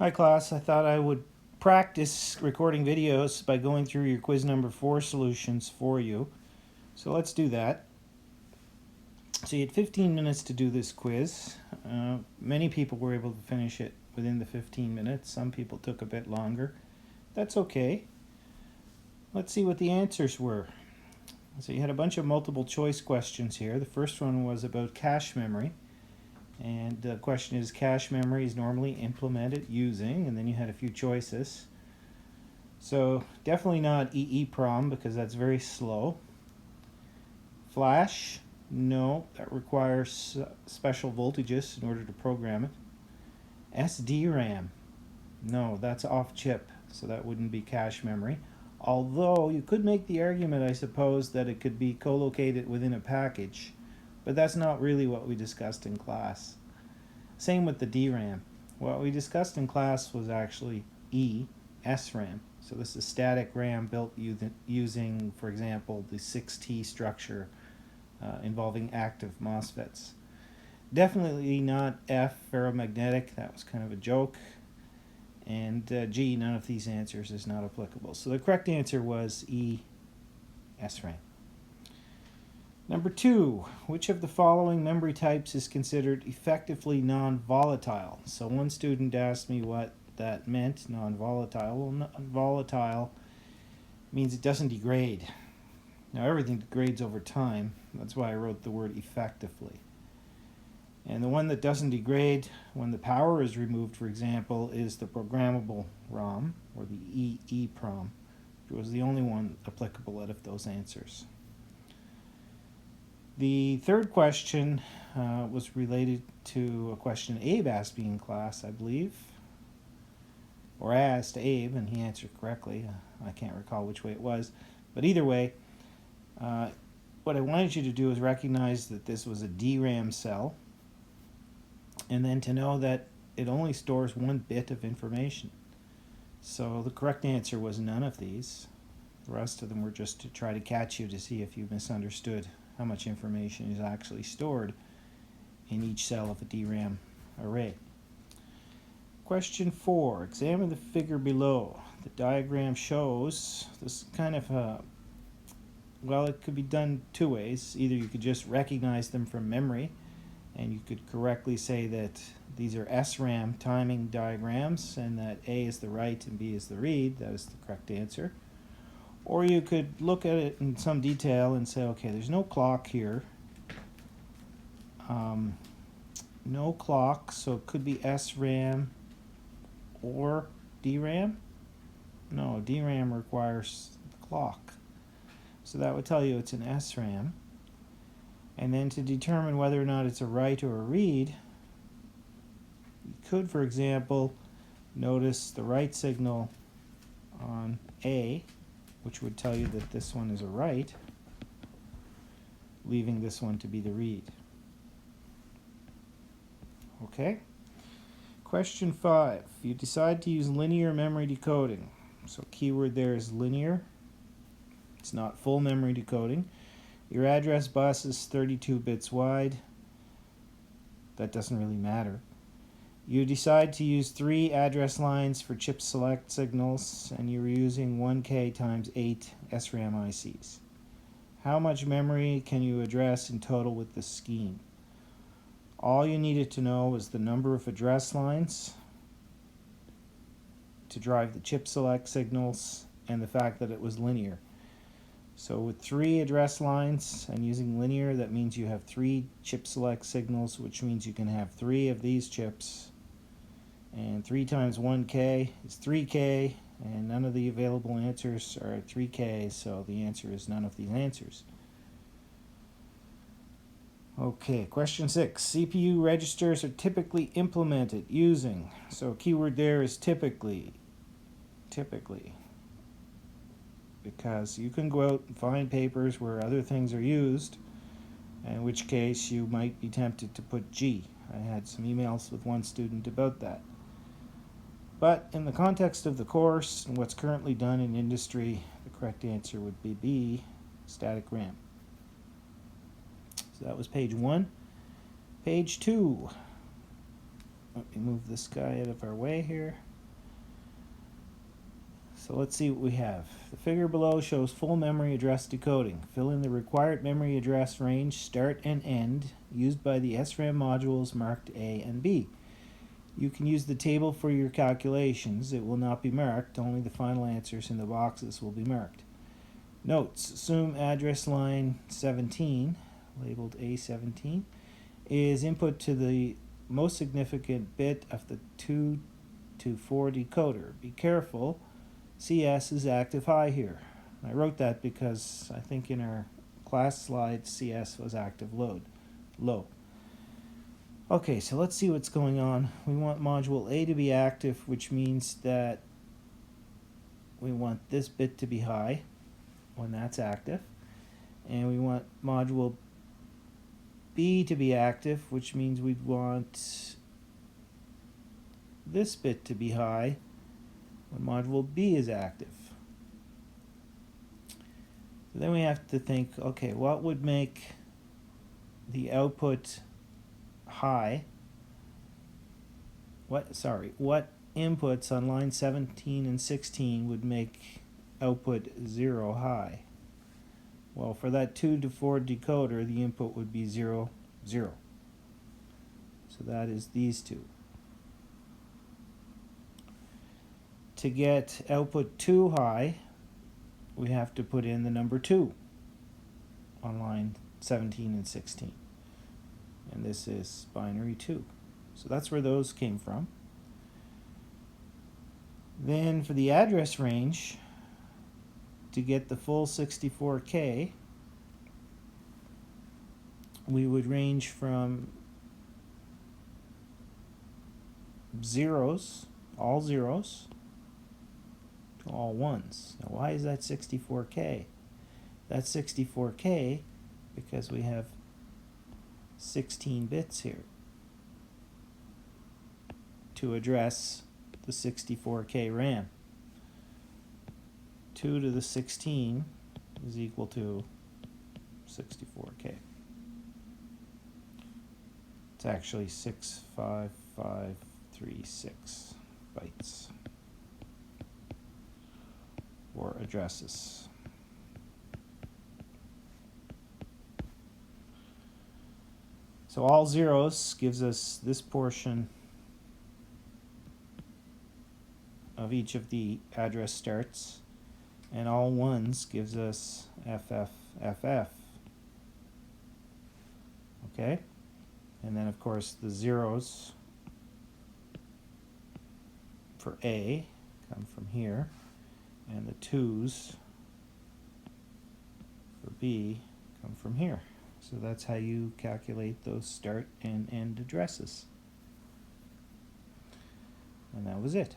Hi class, I thought I would practice recording videos by going through your quiz number 4 solutions for you. So let's do that. So you had 15 minutes to do this quiz. Many people were able to finish it within the 15 minutes. Some people took a bit longer. That's okay. Let's see what the answers were. So you had a bunch of multiple choice questions here. The first one was about cache memory. And the question is, cache memory is normally implemented using, and then you had a few choices. So definitely not EEPROM because that's very slow. Flash, no, that requires special voltages in order to program it. SDRAM, no, that's off chip, so that wouldn't be cache memory. Although you could make the argument, I suppose, that it could be co-located within a package, but that's not really what we discussed in class. Same with the DRAM. What we discussed in class was actually SRAM. So this is static RAM built using, for example, the 6T structure involving active MOSFETs. Definitely not F, ferromagnetic. That was kind of a joke. And G, none of these answers is not applicable. So the correct answer was SRAM. Number 2, which of the following memory types is considered effectively non-volatile? So one student asked me what that meant, non-volatile. Well, non-volatile means it doesn't degrade. Now everything degrades over time. That's why I wrote the word effectively. And the one that doesn't degrade when the power is removed, for example, is the programmable ROM, or the EEPROM, which was the only one applicable out of those answers. The third question was related to a question Abe asked me in class, I believe. Or I asked Abe, and he answered correctly. I can't recall which way it was. But either way, what I wanted you to do is recognize that this was a DRAM cell, and then to know that it only stores 1 bit of information. So the correct answer was none of these. The rest of them were just to try to catch you to see if you misunderstood how much information is actually stored in each cell of a DRAM array. Question 4. Examine the figure below. The diagram shows this kind of well, it could be done 2 ways. Either you could just recognize them from memory, and you could correctly say that these are SRAM timing diagrams, and that A is the write and B is the read. That is the correct answer. Or you could look at it in some detail and say, okay, there's no clock here. No clock, so it could be SRAM or DRAM. No, DRAM requires the clock. So that would tell you it's an SRAM. And then to determine whether or not it's a write or a read, you could, for example, notice the write signal on A, which would tell you that this one is a write, leaving this one to be the read. Okay? Question 5. You decide to use linear memory decoding. So keyword there is linear. It's not full memory decoding. Your address bus is 32 bits wide. That doesn't really matter. You decide to use 3 address lines for chip select signals, and you're using 1K times 8 SRAM ICs. How much memory can you address in total with this scheme? All you needed to know was the number of address lines to drive the chip select signals and the fact that it was linear. So with 3 address lines and using linear, that means you have 3 chip select signals, which means you can have 3 of these chips. And 3 times 1K is 3K, and none of the available answers are 3K, so the answer is none of these answers. Okay, question 6. CPU registers are typically implemented using, so keyword there is typically, because you can go out and find papers where other things are used, in which case you might be tempted to put G. I had some emails with one student about that. But in the context of the course and what's currently done in industry, the correct answer would be B, static RAM. So that was page 1. Page 2. Let me move this guy out of our way here. So let's see what we have. The figure below shows full memory address decoding. Fill in the required memory address range, start and end, used by the SRAM modules marked A and B. You can use the table for your calculations. It will not be marked. Only the final answers in the boxes will be marked. Notes. Assume address line 17, labeled A17, is input to the most significant bit of the 2 to 4 decoder. Be careful. CS is active high here. I wrote that because I think in our class slides CS was active low. Okay, so let's see what's going on. We want module A to be active, which means that we want this bit to be high when that's active. And we want module B to be active, which means we'd want this bit to be high when module B is active. So then we have to think, okay, what would make the output high? What inputs on line 17 and 16 would make output 0 high? Well, for that 2 to 4 decoder, the input would be 0, 0. So that is these two. To get output 2 high, we have to put in the number 2 on line 17 and 16. And this is binary 2. So that's where those came from. Then for the address range, to get the full 64K, we would range from zeros, all zeros, to all ones. Now why is that 64K? That's 64K because we have 16 bits here to address the 64K RAM. 2 to the 16 is equal to 64K. It's actually 65536 bytes or addresses. So all zeros gives us this portion of each of the address starts, and all ones gives us FFFF. Okay? And then of course the zeros for A come from here, and the 2's for B come from here. So that's how you calculate those start and end addresses. And that was it.